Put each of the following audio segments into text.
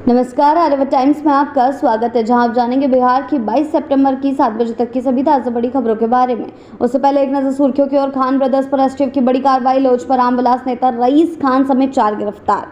नमस्कार, आर्यभट्ट टाइम्स में आपका स्वागत है, जहां आप जानेंगे बिहार की 22 सितंबर की 7 बजे तक की सभी ताजा बड़ी खबरों के बारे में। उससे पहले एक नजर सुर्खियों की ओर। खान ब्रदर्स पर एसटीएफ की बड़ी कार्रवाई। लोजपा रामविलास नेता रईस खान समेत 4 गिरफ्तार।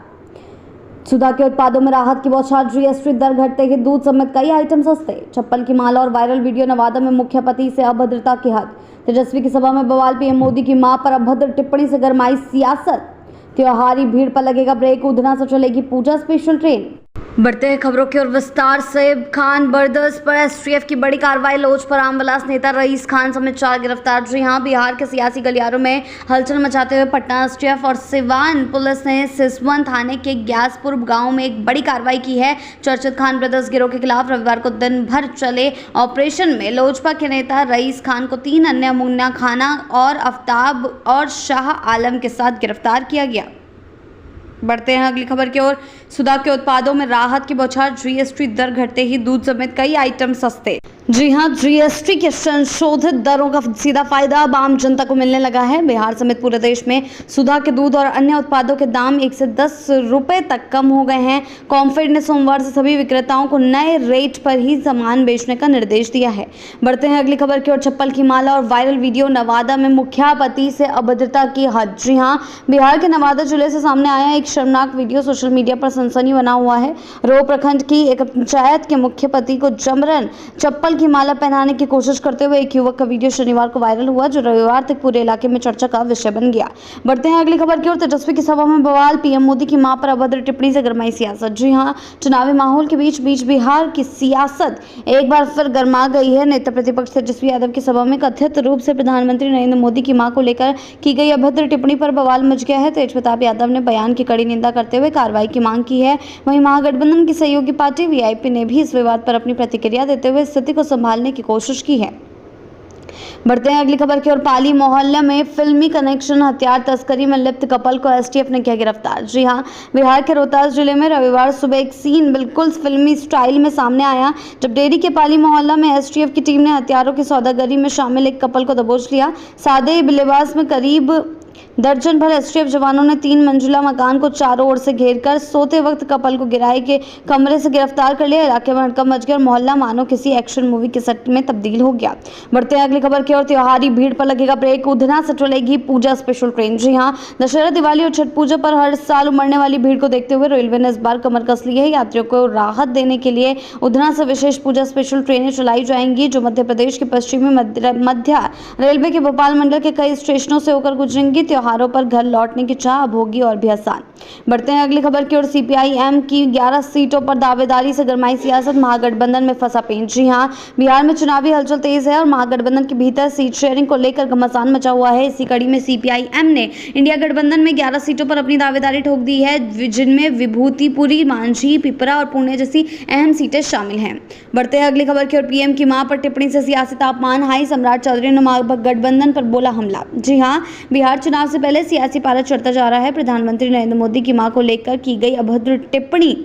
सुधा के उत्पादों में राहत की बौछार। जीएसटी दर घटते ही दूध समेत कई आइटम सस्ते। चप्पल की माला और वायरल वीडियो। नवादा में मुख्य पति से अभद्रता की हद। तेजस्वी की सभा में बवाल। पीएम मोदी की मां पर अभद्र टिप्पणी से गरमाई सियासत। त्योहारी भीड़ पर लगेगा ब्रेक। उधना से चलेगी पूजा स्पेशल ट्रेन। बढ़ते हैं खबरों की ओर विस्तार से। खान ब्रदर्स पर एसटीएफ की बड़ी कार्रवाई। लोजपा रामविलास नेता रईस खान समेत 4 गिरफ्तार। जी हां, बिहार के सियासी गलियारों में हलचल मचाते हुए पटना एसटीएफ और सिवान पुलिस ने सिसवन थाने के ग्यासपुर गांव में एक बड़ी कार्रवाई की है। चर्चित खान ब्रदर्स गिरोह के खिलाफ रविवार को दिन भर चले ऑपरेशन में लोजपा के नेता रईस खान को 3 अन्य मुन्ना खाना और आफ्ताब और शाह आलम के साथ गिरफ्तार किया गया। बढ़ते हैं अगली खबर की ओर। सुधा के उत्पादों में राहत की बौछार। जीएसटी दर घटते ही दूध समेत कई आइटम सस्ते। जी हां, जीएसटी के संशोधित दरों का सीधा फायदा अब आम जनता को मिलने लगा है। बिहार समेत पूरे देश में सुधा के दूध और अन्य उत्पादों के दाम 1 से 10 रुपए तक कम हो गए हैं। कॉमफेड ने सोमवार से सभी विक्रेताओं को नए रेट पर ही सामान बेचने का निर्देश दिया है। बढ़ते हैं अगली खबर की ओर। चप्पल की माला और वायरल वीडियो। नवादा में मुख्यापति से अभद्रता की हद। जी हां, बिहार के नवादा जिले से सामने आया एक शर्मनाक वीडियो सोशल मीडिया पर सनसनी बना हुआ है। रो प्रखंड की एक पंचायत के मुख्य पति को जबरन चप्पल की माला पहनाने की कोशिश करते हुए एक युवक का वीडियो शनिवार को वायरल हुआ, जो रविवार तक पूरे इलाके में चर्चा का विषय बन गया। बढ़ते हैं अगली खबर की ओर। तेजस्वी की सभा में बवाल। पीएम मोदी की मां पर अभद्र टिप्पणी से गरमाई सियासत। जी हां, चुनावी माहौल के बीच बिहार की सियासत एक बार फिर गर्मा गई है। नेता प्रतिपक्ष तेजस्वी यादव की सभा में कथित रूप से प्रधानमंत्री नरेंद्र मोदी की मां को लेकर की गई अभद्र टिप्पणी पर बवाल मच गया है। तेजप्रताप यादव ने बयान की कड़ी निंदा करते हुए कार्रवाई की मांग की है। वहीं महागठबंधन की सहयोगी पार्टी वीआईपी ने भी इस विवाद पर अपनी प्रतिक्रिया देते हुए स्थिति को संभालने की कोशिश की है। बढ़ते हैं अगली खबर की ओर। पाली मोहल्ले में फिल्मी कनेक्शन हथियार तस्करी में लिप्त कपल को एसटीएफ ने किया गिरफ्तार। जी हां, बिहार के रोहतास जिले में रविवार सुबह एक सीन बिल्कुल फिल्मी स्टाइल में सामने आया, जब डेरी के पाली मोहल्ला में एसटीएफ की टीम ने हथियारों की सौदागरी में शामिल एक कपल को दबोच लिया। सादे लिबास में करीब दर्जन भर एसटीएफ जवानों ने 3 मंजिला मकान को चारों ओर से घेरकर सोते वक्त कपल को किराए के कमरे से गिरफ्तार कर लिया। इलाके में हड़कंप मच गया और मोहल्ला मानो किसी एक्शन मूवी के सेट में तब्दील हो गया। बढ़ते हैं अगली खबर की ओर। त्योहारी भीड़ पर लगेगा ब्रेक। उधना से चलेगी पूजा स्पेशल ट्रेन। जी हां, दशहरा, दिवाली और छठ पूजा पर हर साल उमड़ने वाली भीड़ को देखते हुए रेलवे ने इस बार कमर कस ली है। यात्रियों को राहत देने के लिए उधना से विशेष पूजा स्पेशल ट्रेनें चलाई जाएंगी, जो मध्य प्रदेश के पश्चिमी मध्य रेलवे के भोपाल मंडल के कई स्टेशनों से होकर गुजरेंगी। त्योहारों पर घर लौटने की चाह अब होगी और भी आसान। बढ़ते हैं अगली खबर की ओर। सीपीआई-एम की 11 सीटों पर दावेदारी से गरमाई सियासत। महागठबंधन में फंसा पेंच। जी हां, बिहार में चुनावी हलचल तेज है और महागठबंधन के भीतर सीट शेयरिंग को लेकर घमासान मचा हुआ है। इसी कड़ी में सीपीआई-एम ने इंडिया गठबंधन में 11 सीटों पर अपनी दावेदारी ठोक दी है, जिनमें विभूतिपुरी, मांझी, पिपरा और पुणे जैसी अहम सीटें शामिल हैं। बढ़ते हैं अगली खबर की ओर। पीएम की मां पर टिप्पणी से सियासी तापमान हाई। सम्राट चौधरी ने महागठबंधन पर बोला हमला। जी हां, बिहार चुनाव से पहले सियासी पारा चढ़ता जा रहा है। प्रधानमंत्री नरेंद्र मोदी की मां को लेकर की गई अभद्र टिप्पणी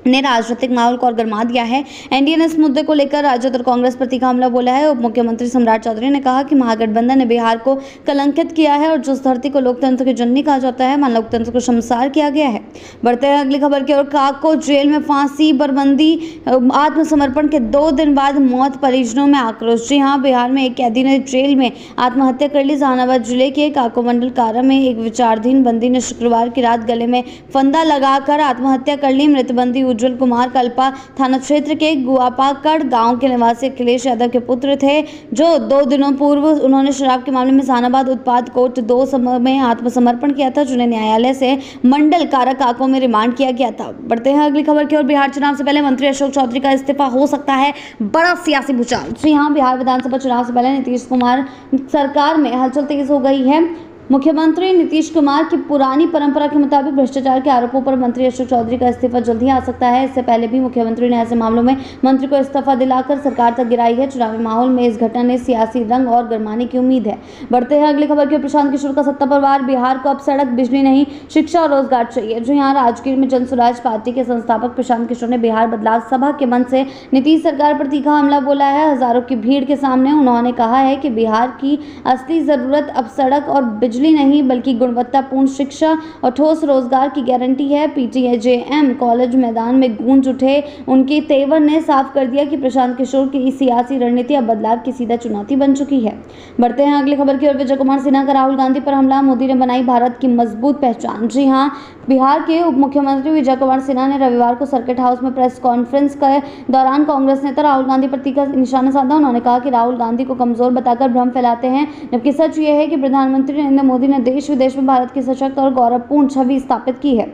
ने राजनीतिक माहौल को और गरमा दिया है। एनडीए ने इस मुद्दे को लेकर राजद और कांग्रेस पर तीखा हमला बोला है। उप मुख्यमंत्री सम्राट चौधरी ने कहा कि महागठबंधन ने बिहार को कलंकित किया है और जिस धरती को लोकतंत्र की जननी कहा जाता है, वहां लोकतंत्र को शर्मसार किया गया है। बढ़ते हैं अगली खबर की ओर। काको जेल में फांसी बरबंदी। आत्मसमर्पण के 2 दिन बाद मौत। परिजनों में आक्रोश। जी हां, बिहार में एक कैदी ने जेल में आत्महत्या कर ली। जहानाबाद जिले के काको मंडल कारा में एक विचाराधीन बंदी ने शुक्रवार की रात गले में फंदा लगाकर आत्महत्या कर ली। मृत बंदी उज्जवल कुमार कल्पा थाना क्षेत्र के गुआपाकड़ गांव के निवासी अखिलेश यादव के पुत्र थे, जो 2 दिनों पूर्व उन्होंने शराब के मामले में जहानाबाद उत्पाद कोर्ट 2 में आत्मसमर्पण किया था, जिन्हें न्यायालय से मंडल कारा काको में रिमांड किया गया था। बढ़ते हैं अगली खबर की ओर। बिहार चुनाव से पहले मंत्री अशोक चौधरी का इस्तीफा हो सकता है बड़ा सियासी भूचाल। जी हां, बिहार विधानसभा चुनाव से पहले नीतीश कुमार सरकार में हलचल तेज हो गई है। मुख्यमंत्री नीतीश कुमार की पुरानी परंपरा के मुताबिक भ्रष्टाचार के आरोपों पर मंत्री अशोक चौधरी का इस्तीफा जल्द ही आ सकता है। इससे पहले भी मुख्यमंत्री ने ऐसे मामलों में मंत्री को इस्तीफा दिलाकर सरकार तक गिराई है। चुनावी माहौल में इस घटना ने सियासी रंग और गरमाने की उम्मीद है। बढ़ते हैं अगली खबर की। प्रशांत किशोर का सत्ता पर वार। बिहार को अब सड़क, बिजली नहीं, शिक्षा और रोजगार चाहिए। जो यहाँ राजगीर में जन स्वराज पार्टी के संस्थापक प्रशांत किशोर ने बिहार बदलाव सभा के मंच से नीतीश सरकार पर तीखा हमला बोला है। हजारों की भीड़ के सामने उन्होंने कहा है कि बिहार की असली जरूरत अब सड़क और बिजली बिजली नहीं बल्कि गुणवत्तापूर्ण शिक्षा और ठोस रोजगार की गारंटी है। पीटीजेएम कॉलेज मैदान में गूंज उठे उनके तेवर ने साफ कर दिया कि प्रशांत किशोर की सियासी रणनीति अब बदलाव की सीधा चुनौती बन चुकी है। बढ़ते हैं अगली खबर की ओर। विजय कुमार सिन्हा का राहुल गांधी पर हमला, मोदी ने बनाई भारत की मजबूत पहचान। जी हां, बिहार के उप मुख्यमंत्री विजय कुमार सिन्हा ने रविवार को सर्किट हाउस में प्रेस कॉन्फ्रेंस के दौरान कांग्रेस नेता राहुल गांधी पर तीखा निशाना साधा। उन्होंने कहा कि राहुल गांधी को कमजोर बताकर भ्रम फैलाते हैं, जबकि सच ये है कि प्रधानमंत्री नरेंद्र मोदी ने देश विदेश में भारत की सशक्त और गौरवपूर्ण छवि स्थापित की है।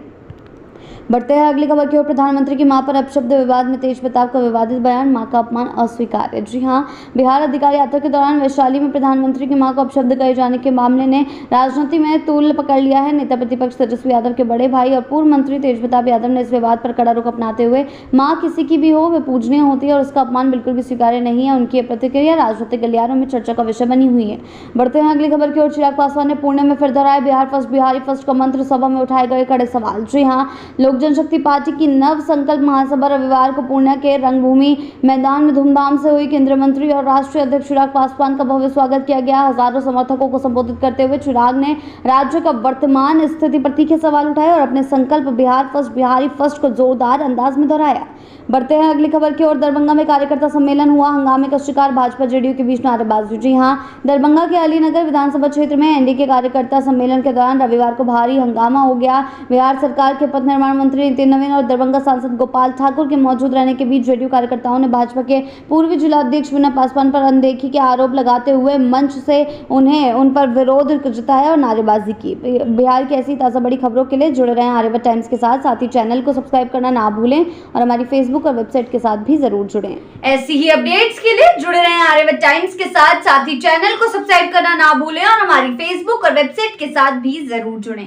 बढ़ते हैं अगली खबर की ओर। प्रधानमंत्री की मां पर अपशब्द विवाद में तेज प्रताप का विवादित बयान, मां का अपमान अस्वीकार्य। जी हां, बिहार अधिकार यात्रा के दौरान वैशाली में प्रधानमंत्री की मां को अपशब्द कहे जाने के मामले ने राजनीति में तूल पकड़ लिया है। नेता प्रतिपक्ष तेजस्वी यादव के बड़े भाई और पूर्व मंत्री तेज प्रताप यादव ने इस विवाद पर कड़ा रुख अपनाते हुए मां किसी की भी हो, वे पूजनीय होती है और उसका अपमान बिल्कुल भी स्वीकार्य नहीं है। उनकी प्रतिक्रिया राजनीतिक गलियारों में चर्चा का विषय बनी हुई है। बढ़ते हैं अगली खबर की ओर। चिराग पासवान ने पुणे में फिर दोहराया बिहार फर्स्ट, बिहारी फर्स्ट का मंत्र, सभा में उठाए गए कड़े सवाल। जी हां, लोक जनशक्ति पार्टी की नव संकल्प महासभा रविवार को पूर्णिया के रंगभूमि मैदान में धूमधाम से हुई। केंद्रीय मंत्री और राष्ट्रीय अध्यक्ष चिराग पासवान का भव्य स्वागत किया गया। हजारों समर्थकों को संबोधित करते हुए चिराग ने राज्य का वर्तमान स्थिति पर तीखे सवाल उठाए और अपने संकल्प बिहार फर्स्ट, बिहारी फर्स्ट को जोरदार अंदाज में दोहराया। बढ़ते हैं अगली खबर की ओर। दरभंगा में कार्यकर्ता सम्मेलन हुआ, हंगामे का शिकार, भाजपा जेडीयू के बीच नारेबाजी। जी हां, दरभंगा के अलीनगर विधानसभा क्षेत्र में एनडीए के कार्यकर्ता सम्मेलन के दौरान रविवार को भारी हंगामा हो गया। बिहार सरकार के पथ निर्माण मंत्री नितिन नवीन और दरभंगा सांसद गोपाल ठाकुर के मौजूद रहने के बीच जेडीयू कार्यकर्ताओं ने भाजपा के पूर्व जिलाध्यक्ष विनय पासवान पर अनदेखी के आरोप लगाते हुए मंच से उन पर विरोध जताया और नारेबाजी की। बिहार की ऐसी ताज़ा बड़ी खबरों के लिए जुड़े रहें आर्यभट्ट टाइम्स के साथ ही चैनल को सब्सक्राइब करना ना भूलें और हमारी फेसबुक और वेबसाइट के साथ भी जरूर जुड़ें। ऐसी ही अपडेट्स के लिए जुड़े रहें आर्यभट्ट टाइम्स के साथ ही चैनल को सब्सक्राइब करना ना भूलें और हमारी फेसबुक और वेबसाइट के साथ भी जरूर जुड़ें।